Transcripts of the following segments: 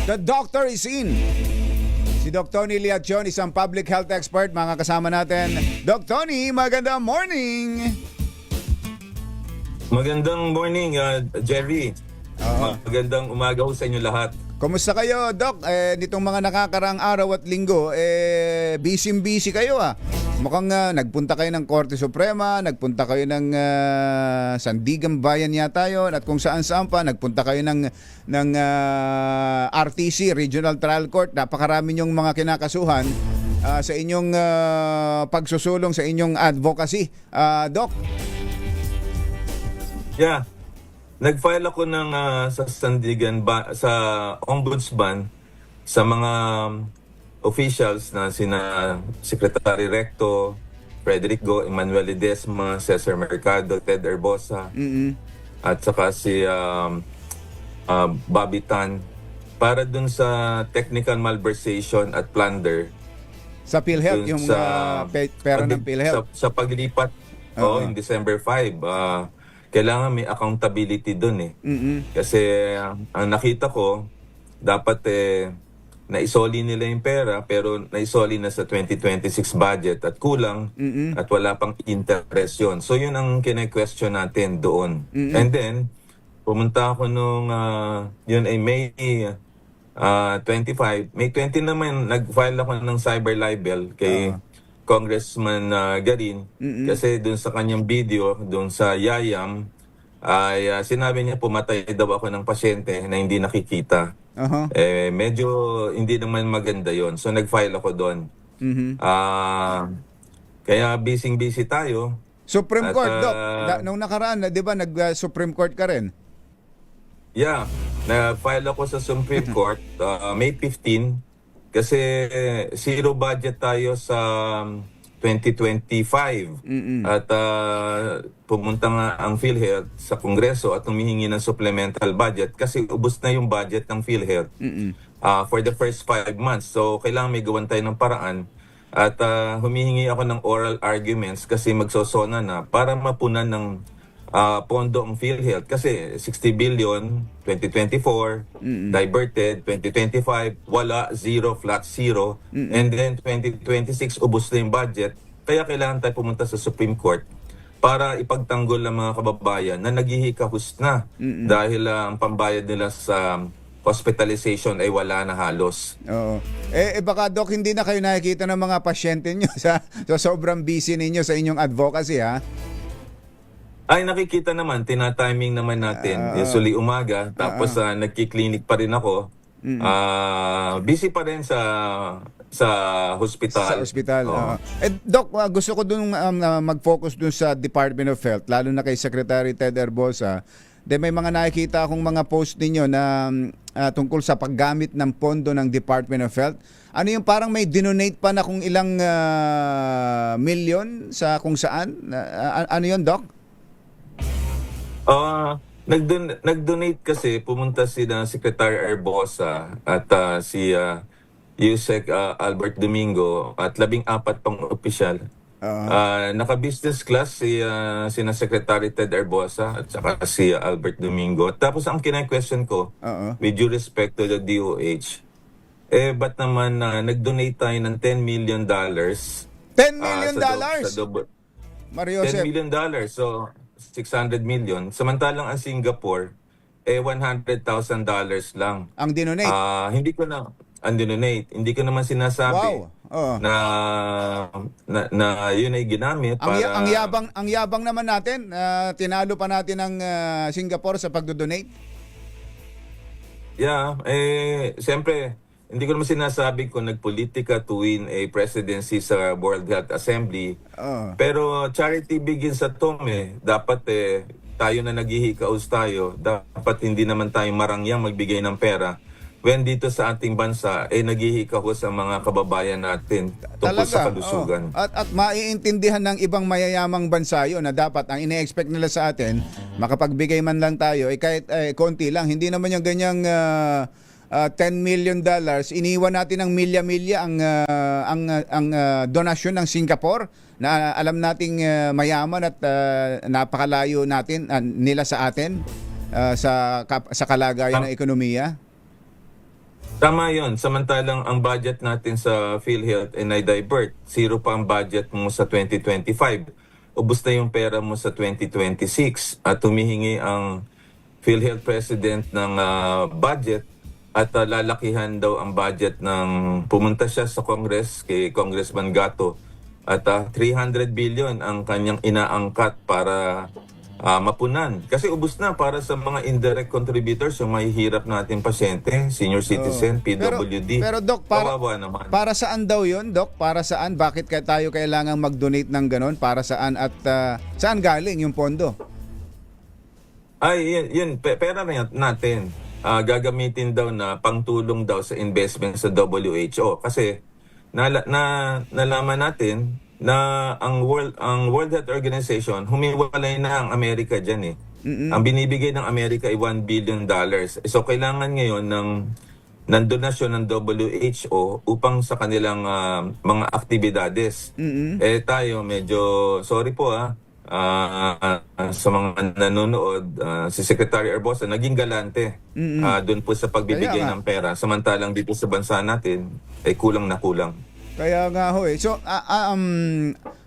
The doctor is in. Si Doc Tony Liachon, isang public health expert, mga kasama natin. Doc Tony, magandang morning. Magandang morning, Jerry. Magandang umaga ho sa inyo lahat. Kumusta kayo, Doc? Nitong mga nakakarang araw at linggo, busy kayo ah. Mukhang nagpunta kayo ng Korte Suprema, nagpunta kayo ng Sandigan Bayan yata yun, at kung saan-saan pa, nagpunta kayo ng RTC, Regional Trial Court. Napakarami yung mga kinakasuhan sa inyong pagsusulong, sa inyong advocacy. Doc? Yeah. Nag-file ako ng sa Sandigan sa Ombudsman sa mga officials na sina Secretary Recto, Frederick Go, Emmanuel Ledesma, Cesar Mercado, Ted Herbosa, at saka si Bobby Tan para dun sa technical malversation at plunder. Sa PhilHealth, yung pera ng PhilHealth. Sa paglipat in December 5, kailangan may accountability dun eh. Kasi ang nakita ko, dapat naisoli nila yung pera pero naisoli na sa 2026 budget at kulang at wala pang interest yun. So yun ang kine-question natin doon. And then, pumunta ako nung, yun ay May 25. May 20 naman, nag-file ako ng cyber libel kay Congressman Garin kasi dun sa kanyang video, dun sa Yayam, ay sinabi niya pumatay daw ako ng pasyente na hindi nakikita. Medyo hindi naman maganda yon. So nag-file ako doon. Kaya busy tayo. Supreme Court, Doc. Nung nakaraan, di ba, nag-Supreme Court ka rin? Yeah. Nag-file ako sa Supreme Court May 15 kasi zero budget tayo sa 2025. At pumunta nga ang PhilHealth sa Kongreso at humihingi ng supplemental budget kasi ubos na yung budget ng PhilHealth for the first 5 months. So kailangan may gawan tayo ng paraan at humihingi ako ng oral arguments kasi magsosona na para mapunan ng pondo ang PhilHealth kasi 60 billion 2024 diverted, 2025 wala, zero, flat zero, and then 2026 ubos na yung budget. Kaya kailangan tayo pumunta sa Supreme Court para ipagtanggol ang mga kababayan na naghihikahus na dahil ang pambayad nila sa hospitalization ay wala na halos. Oo. Baka, Doc, hindi na kayo nakikita ng mga pasyente nyo sa sobrang busy ninyo sa inyong advocacy, ha? Ay, nakikita naman, tina-timing naman natin. Usually umaga, tapos nagki-clinic pa rin ako. Busy pa rin sa hospital. Sa hospital. Doc, gusto ko dun mag-focus dun sa Department of Health, lalo na kay Secretary Ted Herbosa. May mga nakikita akong mga post ninyo na tungkol sa paggamit ng pondo ng Department of Health. Ano yung parang may dinonate pa na kung ilang milyon sa kung saan? Ano yun, Doc? Nag-donate kasi, pumunta si Secretary Herbosa at si Yusek Albert Domingo at 14 pang opisyal. Naka-business class sina Secretary Ted Herbosa at saka si Albert Domingo. Tapos ang kina-question ko, with due respect to the DOH, ba't naman nag-donate tayo ng $10 million? $10 million? Mario Joseph. $10 million. So, 600 million. Samantalang ang Singapore, $100,000 lang. Ang dinonate? Hindi ko naman sinasabi na yun ay ginamit para... Ang yabang naman natin, tinalo pa natin ang Singapore sa pagdodonate? Yeah, siyempre, hindi ko naman sinasabi kung nagpolitika to win a presidency sa World Health Assembly. Pero charity begins at home eh. Dapat tayo na naghihikaos tayo. Dapat hindi naman tayo marangyang magbigay ng pera. When dito sa ating bansa, naghihikaos ang mga kababayan natin tungkol sa kalusugan. At maiintindihan ng ibang mayayamang bansa yun na dapat ang ine-expect nila sa atin, makapagbigay man lang tayo, kahit konti lang. Hindi naman yung ganyang... $10 million, iniwan natin ng milya-milya ang donasyon ng Singapore na alam nating mayaman at napakalayo natin nila sa atin sa kalagayan ng ekonomiya. Tama yun. Samantalang ang budget natin sa PhilHealth ay na-divert. Zero pa ang budget mo sa 2025. Ubus na yung pera mo sa 2026 at humihingi ang PhilHealth President ng budget at lalakihan daw ang budget ng pumunta siya sa Congress kay Congressman Gatto at 300 billion ang kanyang inaangkat para mapunan. Kasi ubos na para sa mga indirect contributors, yung mahihirap natin pasyente, senior citizen, PWD. Pero Doc, Kawawa naman. para saan daw yun, Doc? Para saan? Bakit tayo kailangang mag-donate ng ganon? Para saan at saan galing yung pondo? Ay, yun pera natin. Gagamitin daw na pangtulong daw sa investment sa WHO. Kasi nalaman natin na ang World Health Organization, humiwalay na ang Amerika diyan eh. Ang binibigay ng Amerika ay $1 billion. So kailangan ngayon ng donasyon ng WHO upang sa kanilang mga aktibidades. Eh tayo medyo sorry po sa mga nanonood, si Secretary Arbosa naging galante doon po sa pagbibigay ng pera. Samantalang dito sa bansa natin ay kulang na kulang. Kaya nga ho eh. So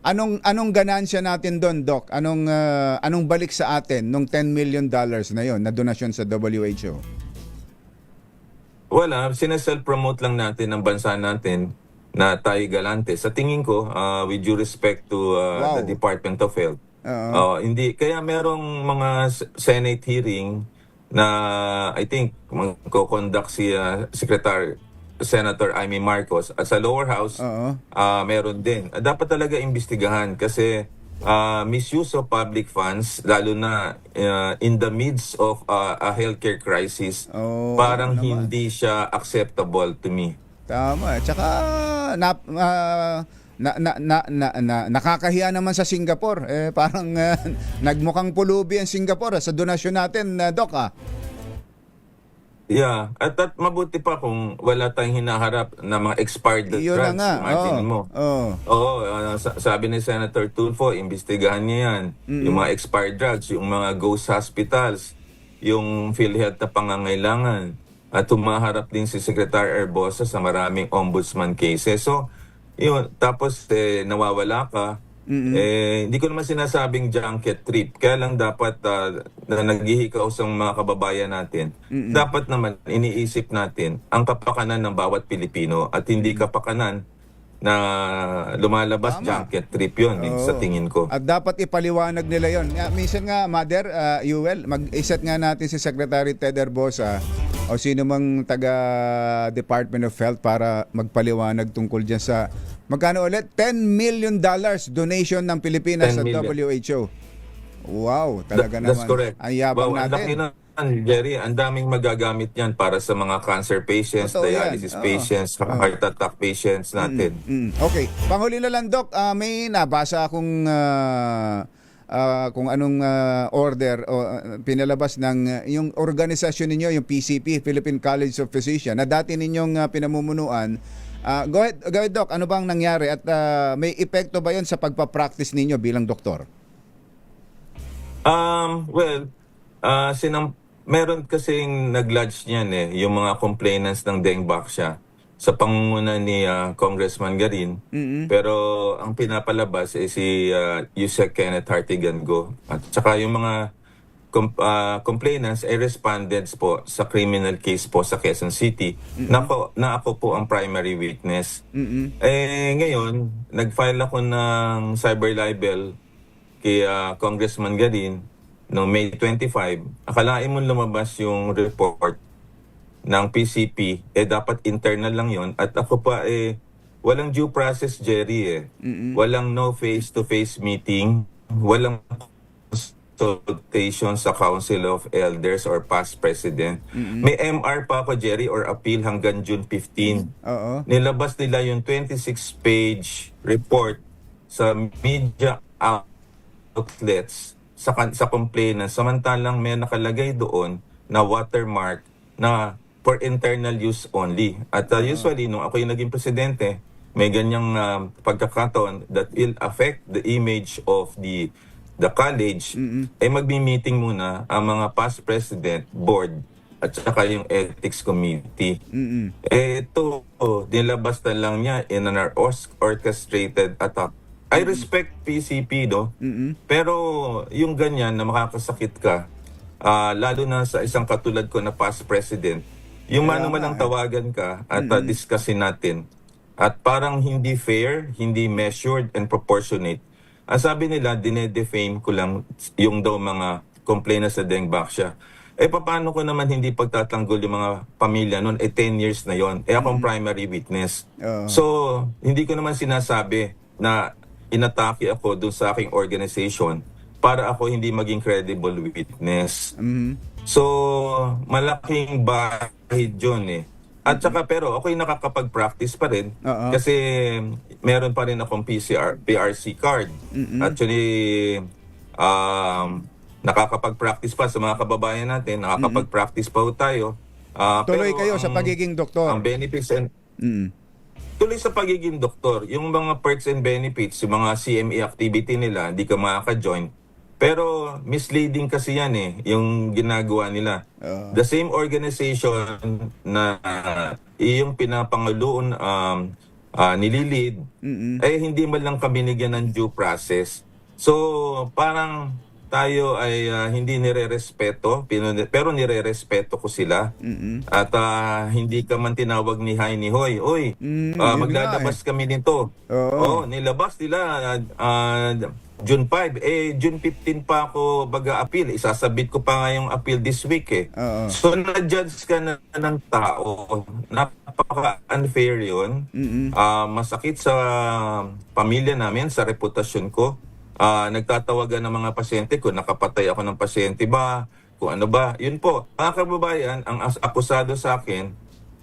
anong ganansya natin doon, Doc? Anong balik sa atin nung $10 million na yon na donasyon sa WHO? Wala, sineself-promote lang natin ng bansa natin na tayo galante. Sa tingin ko, with due respect to the Department of Health, hindi kaya merong mga Senate hearing na I think magko-conduct si Senator Amy Marcos at sa lower house meron din. Dapat talaga imbestigahan kasi misuse of public funds lalo na in the midst of a healthcare crisis parang hindi siya acceptable to me. Tama. Tsaka nakakahiya naman sa Singapore. Parang nagmukhang pulubi ang Singapore sa donasyon natin, Doc. Yeah. At mabuti pa kung wala tayong hinaharap na mga expired drugs. Imagine mo. Sabi ni Senator Tulfo, imbestigahan niya yan. Yung mga expired drugs, yung mga ghost hospitals, yung PhilHealth na pangangailangan. At humaharap din si Secretary Arbosa sa maraming ombudsman cases. So, yun. Tapos nawawala ka. Hindi ko naman sinasabing junket trip. Kaya lang dapat na naghihikaw sa mga kababayan natin. Dapat naman iniisip natin ang kapakanan ng bawat Pilipino at hindi kapakanan na lumalabas junket trip yun sa tingin ko. At dapat ipaliwanag nila yun. Minsan nga, Mother, Yuel, mag-iset nga natin si Secretary Ted Arbosa o sino mang taga Department of Health para magpaliwanag tungkol dyan sa magkano ulit? $10 million donation ng Pilipinas sa WHO. Wow, talaga naman. That's correct. Ang yabang natin. Ang laki na, Jerry, ang daming magagamit yan para sa mga cancer patients, dialysis patients, heart attack patients natin. Okay. Panghuli na lang, Doc. May nabasa akong kung anong order o pinalabas ng yung organisasyon ninyo, yung PCP, Philippine College of Physicians, na dati ninyong pinamumunuan. Go ahead, Doc. Ano bang nangyari at may epekto ba 'yon sa pagpa-practice ninyo bilang doktor? Meron kasing nag-lodge niyan yung mga complainants ng Dengbaksya sa pangunguna ni Congressman Garin. Pero ang pinapalabas ay si Yusek Kenneth Hartigan Go. At saka yung mga complainants ay respondents po sa criminal case po sa Quezon City na ako po ang primary witness. Ngayon, nag-file ako ng cyber libel kay Congressman Garin noong May 25. Akalain mo lumabas yung report ng PCP, dapat internal lang yon. At ako pa walang due process, Jerry Walang no face-to-face meeting, walang consultation sa Council of Elders or past president. May MR pa ako, Jerry, or appeal hanggang June 15. Nilabas nila yung 26-page report sa media outlets sa complainant. Samantalang may nakalagay doon na watermark na for internal use only. At usually, nung ako yung naging presidente, may ganyang pagkakataon that will affect the image of the college, magbi-meeting muna ang mga past president, board, at saka yung Ethics Committee. Mm-mm. Ito, nilabas na lang niya in an orchestrated attack. I respect PCP, no? Mm-mm. Pero yung ganyan na makakasakit ka, lalo na sa isang katulad ko na past president, yung Kaya manuman nga ang tawagan ka at discussin natin. At parang hindi fair, hindi measured and proportionate. Ang sabi nila, dinedefame ko lang yung daw mga complainants sa Deng Baksya. Paano ko naman hindi pagtatanggol yung mga pamilya noon? 10 years na yon. Akong primary witness. Oo. So, hindi ko naman sinasabi na inatake ako dun sa aking organization para ako hindi maging credible witness. Mhm. So, malaking bahid yun eh. At saka pero ako'y nakakapag-practice pa rin Oo. kasi meron pa rin akong PRC card. Actually, nakakapag-practice pa sa mga kababayan natin, nakakapag-practice pa ho tayo. Tuloy Pero kayo sa pagiging doktor. ang benefits and Mm. tuloy sa pagiging doktor, yung mga perks and benefits, yung mga CME activity nila, hindi ka makaka-join. Pero misleading kasi yan eh, yung ginagawa nila. The same organization na iyong pinapangaloon nililid, hindi man lang kami binigyan ng due process. So, parang tayo ay hindi nire-respeto, pero nire-respeto ko sila. At hindi ka man tinawag ni Hay ni Hoy, oy, Yun maglalabas kami nito. Oo. Nilabas nila June 5. June 15 pa ako baga-appeal. Isasabit ko pa nga yung appeal this week eh. Oo. So, na-judge ka na ng tao. Napaka-unfair yun. Masakit sa pamilya namin, sa reputasyon ko. Nagtatawagan ng mga pasyente ko, nakapatay ako ng pasyente ba, kung ano ba. Yun po, mga kababayan, ang akusado sa akin,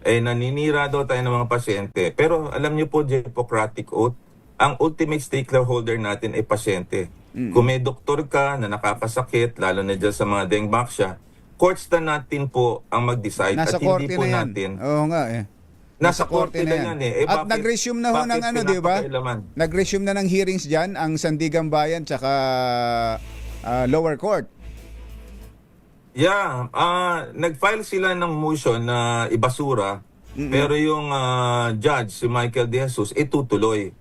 naninira daw tayo ng mga pasyente. Pero alam niyo po, the Hippocratic Oath, ang ultimate stakeholder natin ay pasyente. Kung may doktor ka na nakakasakit, lalo na dyan sa mga Deng Baksya, courts na natin po ang mag-decide Nasa at hindi korte po na yan. natin. Oo nga eh. Nasa korte na yan eh. At Bakit- nag-resume na ho ng bakit ano, di ba? pinapakailaman? Nag-resume na ng hearings dyan ang Sandigan Bayan tsaka lower court. Yeah, nag-file sila ng motion na ibasura, pero yung judge, si Michael De Jesus, tutuloy.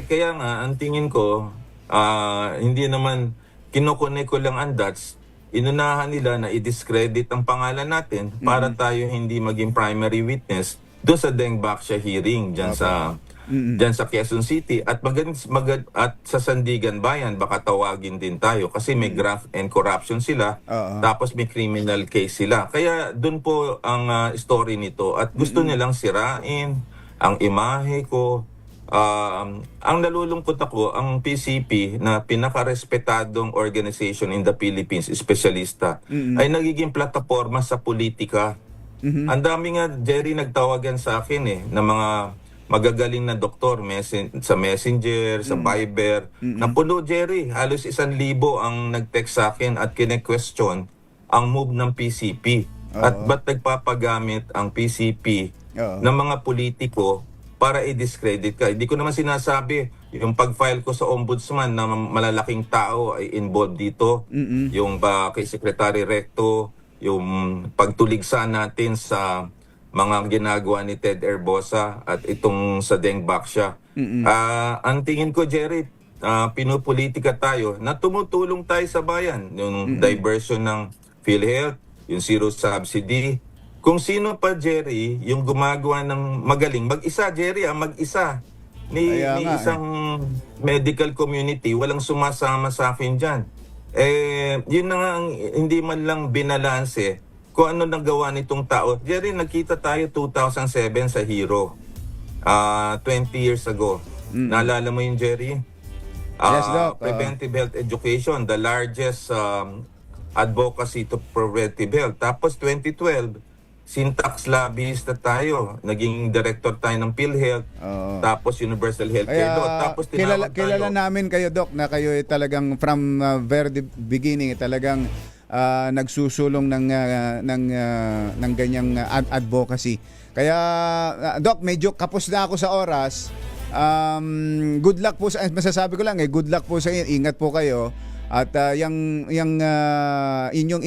Kaya nga, ang tingin ko, hindi naman kinukunik ko lang ang dots, inunahan nila na i-discredit ang pangalan natin para tayo hindi maging primary witness doon sa Deng Baksya hearing dyan sa Quezon City at at sa Sandigan Bayan baka tawagin din tayo kasi may graft and corruption sila tapos may criminal case sila. Kaya doon po ang story nito at gusto nilang sirain ang imahe ko. Ang nalulungkot ako, ang PCP na pinakarespetadong organization in the Philippines, espesyalista, ay nagiging plataforma sa politika. Ang dami nga, Jerry, nagtawagan sa akin na mga magagaling na doktor sa Messenger, sa Viber. Napuno, Jerry, halos 1,000 ang nag-text sa akin at kine-question ang move ng PCP. At ba't nagpapagamit ang PCP ng mga politiko para i-discredit ka? Hindi ko naman sinasabi yung pag-file ko sa ombudsman na malalaking tao ay involved dito. Yung kay Secretary Recto, yung pagtuligsa natin sa mga ginagawa ni Ted Herbosa at itong sa Deng Baksya. Ang tingin ko, Jerry, pinupolitika tayo na tumutulong tayo sa bayan. Yung diversion ng PhilHealth, yung zero subsidy. Kung sino pa, Jerry, yung gumagawa ng magaling, mag-isa, Jerry, mag-isa. Ni isang medical community, walang sumasama sa akin dyan. Yun na nga ang hindi man lang binalanse kung ano nagawa nitong tao. Jerry, nagkita tayo 2007 sa Hero. 20 years ago. Naalala mo yun, Jerry? Yes, Doc. Preventive Health Education, the largest advocacy to preventive health. Tapos 2012, syntax lobbyist na tayo. Naging director tayo ng PhilHealth. Tapos Universal Healthcare Law. Tapos kilala namin kayo, Doc, na kayo ay talagang from very beginning talagang nagsusulong ng ganyang advocacy. Kaya Doc, medyo kapos na ako sa oras. Good luck po sa masasabi ko lang good luck po sa inyo. Ingat po kayo at yung inyong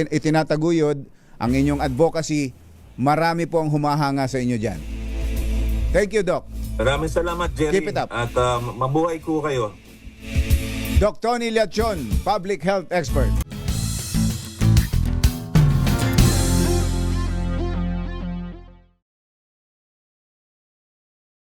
itinataguyod ang inyong advocacy. Marami po ang humahanga sa inyo dyan. Thank you, Doc. Maraming salamat, Jerry. Keep it up. At mabuhay ko kayo. Doc Tony Leachon, public health expert.